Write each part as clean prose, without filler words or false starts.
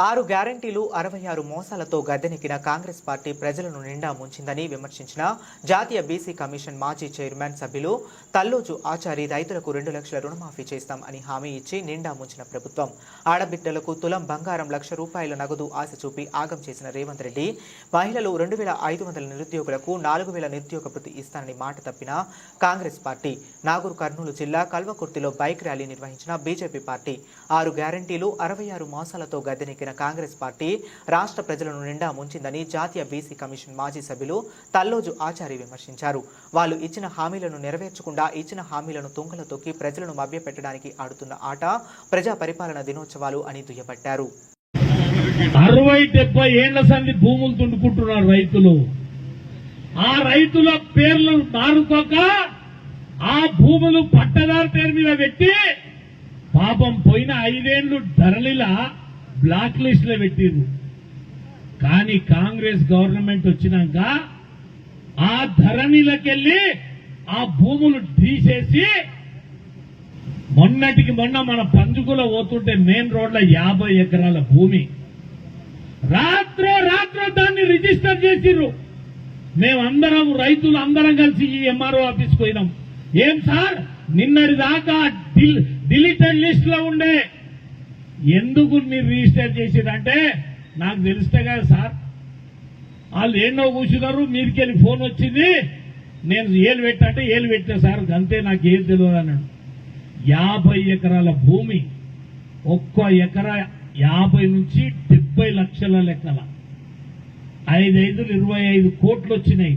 6 గ్యారంటీలు 66 మోసాలతో గద్దెనెక్కిన కాంగ్రెస్ పార్టీ ప్రజలను నిండా ముంచిందని విమర్శించిన జాతీయ బీసీ కమిషన్ మాజీ చైర్మన్ సభ్యులు తల్లోజు ఆచారి రైతులకు 2 లక్షల రుణమాఫీ చేస్తాం అని హామీ ఇచ్చి నిండా ముంచిన ప్రభుత్వం ఆడబిడ్డలకు తులం బంగారం ₹1,00,000 నగదు ఆశ చూపి ఆగం చేసిన రేవంత్ రెడ్డి మహిళలు 2,500 నిరుద్యోగులకు 4,000 నిరుద్యోగ భృతి ఇస్తానని మాట తప్పిన కాంగ్రెస్ పార్టీ నాగూర్ కర్నూలు జిల్లా కల్వకుర్తిలో బైక్ ర్యాలీ నిర్వహించిన బీజేపీ పార్టీ 6 గ్యారంటీలు 66 మోసాలతో గద్దెనెక్కిన కాంగ్రెస్ పార్టీ రాష్ట్ర ప్రజలను నిండా ముంచిందని జాతీయ బీసీ కమిషన్ మాజీ సభ్యులు తల్లోజు ఆచారి విమర్శించారు. వాళ్ళు ఇచ్చిన హామీలను నెరవేర్చకుండా ఇచ్చిన హామీలను తుంగలో తొక్కి ప్రజలను మభ్యపెట్టడానికి ఆడుతున్న ఆట ప్రజా పరిపాలన దినోత్సవాలు అని దుయ్యబట్టారు. 60-70 ఏళ్ల సంది భూములు తుండుకుంటున్నారు రైతులు. ఆ రైతుల పేర్లు మారుకోక ఆ భూములు పట్టదారు పేరు మీద పెట్టి పాపం పోయిన 5 ఏళ్లు ధరలిలా బ్లాక్ లిస్ట్ లో పెట్టిరు. కానీ కాంగ్రెస్ గవర్నమెంట్ వచ్చినాక ఆ ధరణిలకెళ్లి ఆ భూములు తీసేసి మొన్నటికి మొన్న మన పంజుకుల పోతుంటే మెయిన్ రోడ్ల 50 ఎకరాల భూమి రాత్రో దాన్ని రిజిస్టర్ చేసిర్రు. మేమందరం రైతులు అందరం కలిసి ఈ ఎంఆర్ఓ ఆఫీస్ పోయినాం. ఏం సార్ నిన్నటి దాకా డిలీటెడ్ లిస్ట్ లో ఉండే ఎందుకు మీరు రిజిస్టర్ చేసిరంటే నాకు తెలిస్తే కదా సార్ వాళ్ళు ఎన్నో కూర్చున్నారు. మీరికెళ్ళి ఫోన్ వచ్చింది, నేను ఏలు పెట్టంటే ఏలు పెట్టా సార్ అంతే, నాకు ఏం తెలియదు అన్నాడు. 50 ఎకరాల భూమి ఒక్క ఎకరా 50 నుంచి 70 లక్షల లెక్కల 5 25 కోట్లు వచ్చినాయి.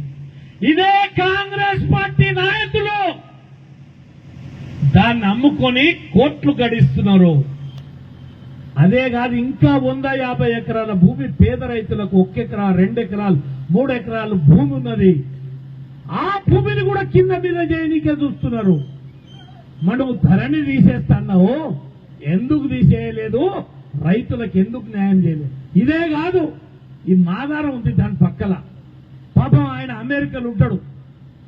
ఇదే కాంగ్రెస్ పార్టీ నాయకులు దాన్ని అమ్ముకొని కోట్లు గడిస్తున్నారు. అదే కాదు ఇంకా 150 ఎకరాల భూమి పేద రైతులకు 1 ఎకరా 2 ఎకరాలు 3 ఎకరాలు భూమి ఉన్నది. ఆ భూమిని కూడా కింద మీద చేయనీకే చూస్తున్నారు. మనం ధరని తీసేస్తున్నావు, ఎందుకు తీసేయలేదు, రైతులకు ఎందుకు న్యాయం చేయలేదు. ఇదే కాదు ఈ మాదారం ఉంది దాని పక్కల పాపం ఆయన అమెరికాలో ఉంటాడు.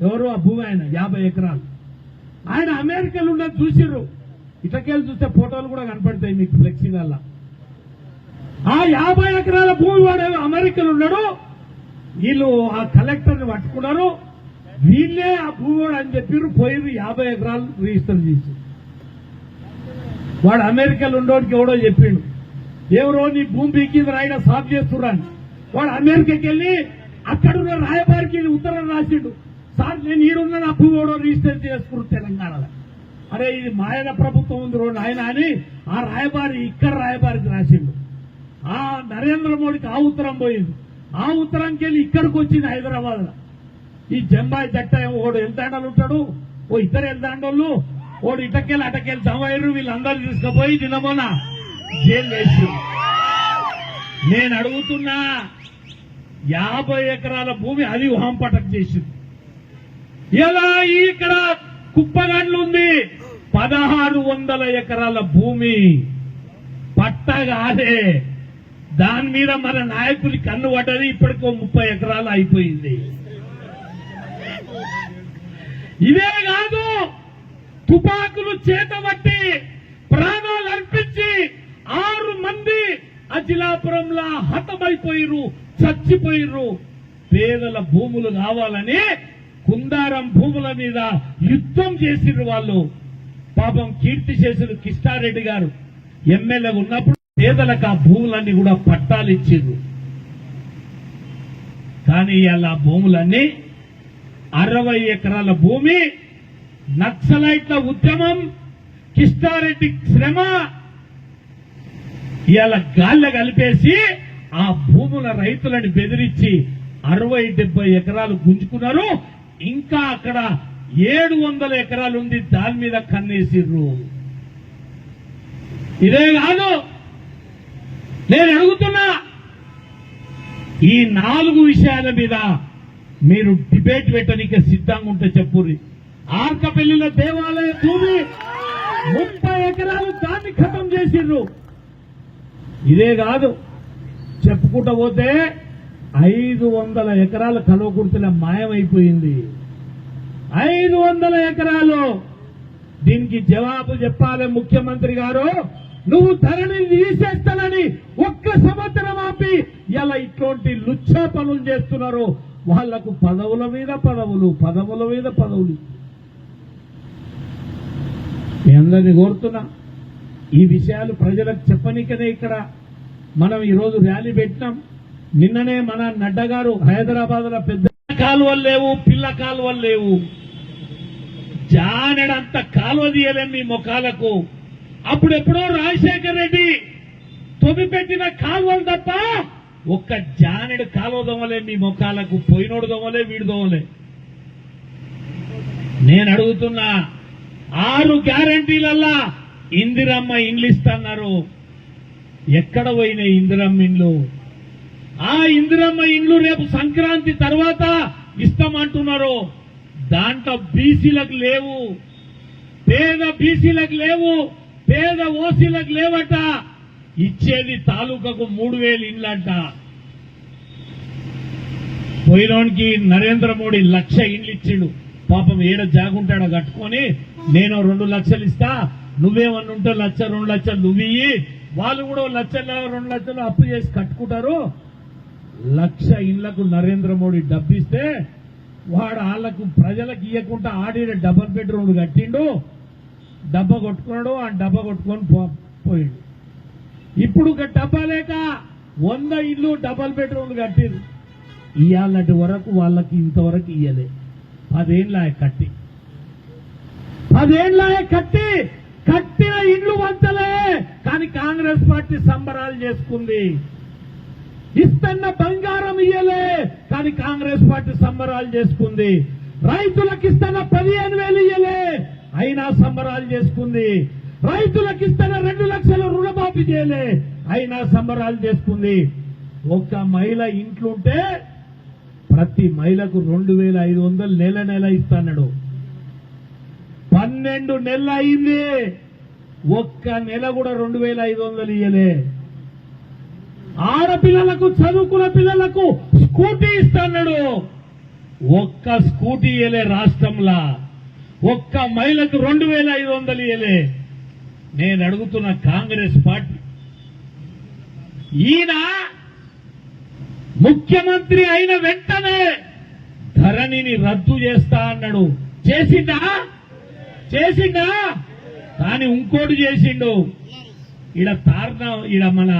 ఎవరు ఆ భూమి ఆయన 50 ఎకరాలు ఆయన అమెరికాలో ఉన్నది చూసిర్రు. ఇటకెళ్ళి చూస్తే ఫోటోలు కూడా కనపడతాయి మీకు ఫ్లెక్సీలల్లా. ఆ 50 ఎకరాల భూమి వాడు అమెరికాలో ఉన్నాడు. వీళ్ళు ఆ కలెక్టర్ని పట్టుకున్నారు. వీళ్ళే ఆ భూమి వాడు అని చెప్పారు. పోయి 50 ఎకరాలు రిజిస్టర్ చేసి వాడు అమెరికాలో ఉండోడికి ఎవడో చెప్పిండు, ఎవరో నీ భూమి పీకింది రాయడం సాఫ్ చేస్తున్నాను. వాడు అమెరికాకి వెళ్ళి అక్కడున్న రాయబారికి ఉత్తరం రాసిండు, సార్ నేను ఈడున్న నా భూమి ఎవడో రిజిస్టర్ చేసుకున్నాను తెలంగాణలో. అరే ఇది మాయన ప్రభుత్వం ఉంది రోజు ఆయన అని ఆ రాయబారి ఇక్కడ రాయబారికి రాసిండు. ఆ నరేంద్ర మోడీకి ఆ ఉత్తరం పోయింది. ఆ ఉత్తరంకి వెళ్ళి ఇక్కడికి వచ్చింది హైదరాబాద్ లో. ఈ జంబాయి జట్ట ఓడు వెళ్తాండలు ఉంటాడు, ఓ ఇద్దరు వెళ్తాండోళ్ళు, ఓడు ఇటకెళ్ళి అటకెళ్ళి జమైరు, వీళ్ళందరూ తీసుకుపోయి నిన్నమోన జైలు వేసి. నేను అడుగుతున్నా 50 ఎకరాల భూమి అది వాంపటకు చేసింది. ఇలా ఇక్కడ కుప్పగండ్లు ఉంది 1600 ఎకరాల భూమి పట్టగానే దాని మీద మన నాయకుడి కన్ను పడ్డది. ఇప్పటికో 30 ఎకరాలు అయిపోయింది. ఇదే కాదు తుపాకులు చేతబట్టి ప్రాణాలు అర్పించి 6 మంది అజిలాపురంలో హతమైపోయిరు, చచ్చిపోయిర్రు. పేదల భూములు కావాలని కుందారం భూముల మీద యుద్ధం చేసిర్రు వాళ్ళు. పాపం కీర్తిశేషులు కిష్టారెడ్డి గారు ఎమ్మెల్యే ఉన్నప్పుడు పేదలకు ఆ భూములన్నీ కూడా పట్టాలు ఇచ్చిర్రు. కానీ ఇవాళ ఆ భూములన్నీ 60 ఎకరాల భూమి నక్సలైట్ల ఉద్యమం, కిష్టారెడ్డి శ్రమ ఇవాళ గాల్లో కలిపేసి ఆ భూముల రైతులను బెదిరించి 60-70 ఎకరాలు గుంజుకున్నారు. ఇంకా అక్కడ 700 ఎకరాలు ఉంది, దాని మీద కన్నేసిర్రు. ఇదే కాదు నేను అడుగుతున్నా, ఈ 4 విషయాల మీద మీరు డిబేట్ పెట్టడానికి సిద్ధంగా ఉంటే చెప్పుర్రి. ఆర్కపల్లిలో దేవాలయ భూమి 30 ఎకరాలు దాన్ని ఖతం చేసిర్రు. ఇదే కాదు చెప్పుకుంటూ పోతే 500 ఎకరాలు కల్వకుర్తిలో మాయమైపోయింది. 500 ఎకరాలు. దీనికి జవాబు చెప్పాలి ముఖ్యమంత్రి గారు. నువ్వు ధరణిని తీసేస్తానని ఒక్క ఎటువంటి లుచ్చా పనులు చేస్తున్నారో వాళ్లకు పదవుల మీద పదవులు, పదవుల మీద పదవులు. మీ అందరినీ కోరుతున్నా, ఈ విషయాలు ప్రజలకు చెప్పనికనే ఇక్కడ మనం ఈరోజు ర్యాలీ పెట్టినాం. నిన్ననే మన నడ్డా గారు హైదరాబాద్ లో పెద్ద కాలువలు లేవు, పిల్ల కాలువలు లేవు, జానెడంత కాలువ తీయలేం మీ ముఖాలకు. అప్పుడెప్పుడో రాజశేఖర్ రెడ్డి తొమ్మి పెట్టిన కాలువలు తప్ప ఒక్క జానెడు కాలువ దొంగలే మీ ముఖాలకు. పోయినోడు దొంగలే, వీడు దొంగలే. నేను అడుగుతున్నా, 6 గ్యారంటీలల్లా ఇందిరమ్మ ఇండ్లు ఇస్తున్నారు. ఎక్కడ పోయినాయి ఇందిరమ్మ ఇండ్లు? ఆ ఇందిరమ్మ ఇండ్లు రేపు సంక్రాంతి తర్వాత ఇస్తామంటున్నారు. దాంట్లో బీసీలకు లేవు, పేద బీసీలకు లేవు, పేద ఓసీలకు లేవట. ఇచ్చేది తాలూకాకు 3000 ఇండ్లంట. పోయినోనికి నరేంద్ర మోడీ 1,00,000 ఇండ్లు ఇచ్చిండు. పాపం ఏడ జాగుంటాడో కట్టుకొని, నేను 2 లక్షలు ఇస్తా, నువ్వేమన్నా ఉంటే 1,00,000 2 లక్షలు నువ్వు, వాళ్ళు కూడా 1,00,000 2 లక్షలు అప్పు చేసి కట్టుకుంటారు. 1,00,000 ఇండ్లకు నరేంద్ర మోడీ డబ్బిస్తే వాడు వాళ్లకు ప్రజలకు ఇవ్వకుండా ఆడిన డబల్ బెడ్రూమ్లు కట్టిండు. డబ్బా కొట్టుకున్నాడు, ఆ డబ్బా కొట్టుకొని పోయిండు. ఇప్పుడు డబ్బా లేక 100 ఇల్లు డబల్ బెడ్రూమ్లు కట్టిండు. ఇవాళటి వరకు వాళ్ళకి ఇంతవరకు ఇయ్యలే. 10 ఏళ్ళ కట్టి, 10 ఏళ్ళ కట్టి కట్టిన ఇల్లు వంచలే. కానీ కాంగ్రెస్ పార్టీ సంబరాలు చేసుకుంది. ఇస్తున్న బంగారం ఇయ్యలే, కానీ కాంగ్రెస్ పార్టీ సంబరాలు చేసుకుంది. రైతులకు ఇస్తున్న 15,000 ఇయ్యలే, అయినా సంబరాలు చేసుకుంది. రైతులకు ఇస్తున్న 2 లక్షల రుణమాఫీ చేయలే, అయినా సంబరాలు చేసుకుంది. ఒక్క మహిళ ఇంట్లుంటే ప్రతి మహిళకు 2,500 నెల నెల ఇస్తున్నాడు. 12 నెలలు అయింది, ఒక్క నెల కూడా 2,500 ఇయ్యలే. ఆడపిల్లలకు, చదువుకున్న పిల్లలకు స్కూటీ ఇస్తున్నాడు. ఒక్క స్కూటీ ఇయ్యలే రాష్ట్రంలో. ఒక్క మహిళకు 2,500 ఇయ్యలే. నేను అడుగుతున్న కాంగ్రెస్ పార్టీ, ఈయన ముఖ్యమంత్రి అయిన వెంటనే ధరణిని రద్దు చేస్తా అన్నాడు. చేసిండా? చేసిండా? కానీ ఇంకోటి చేసిండు. ఈడ మన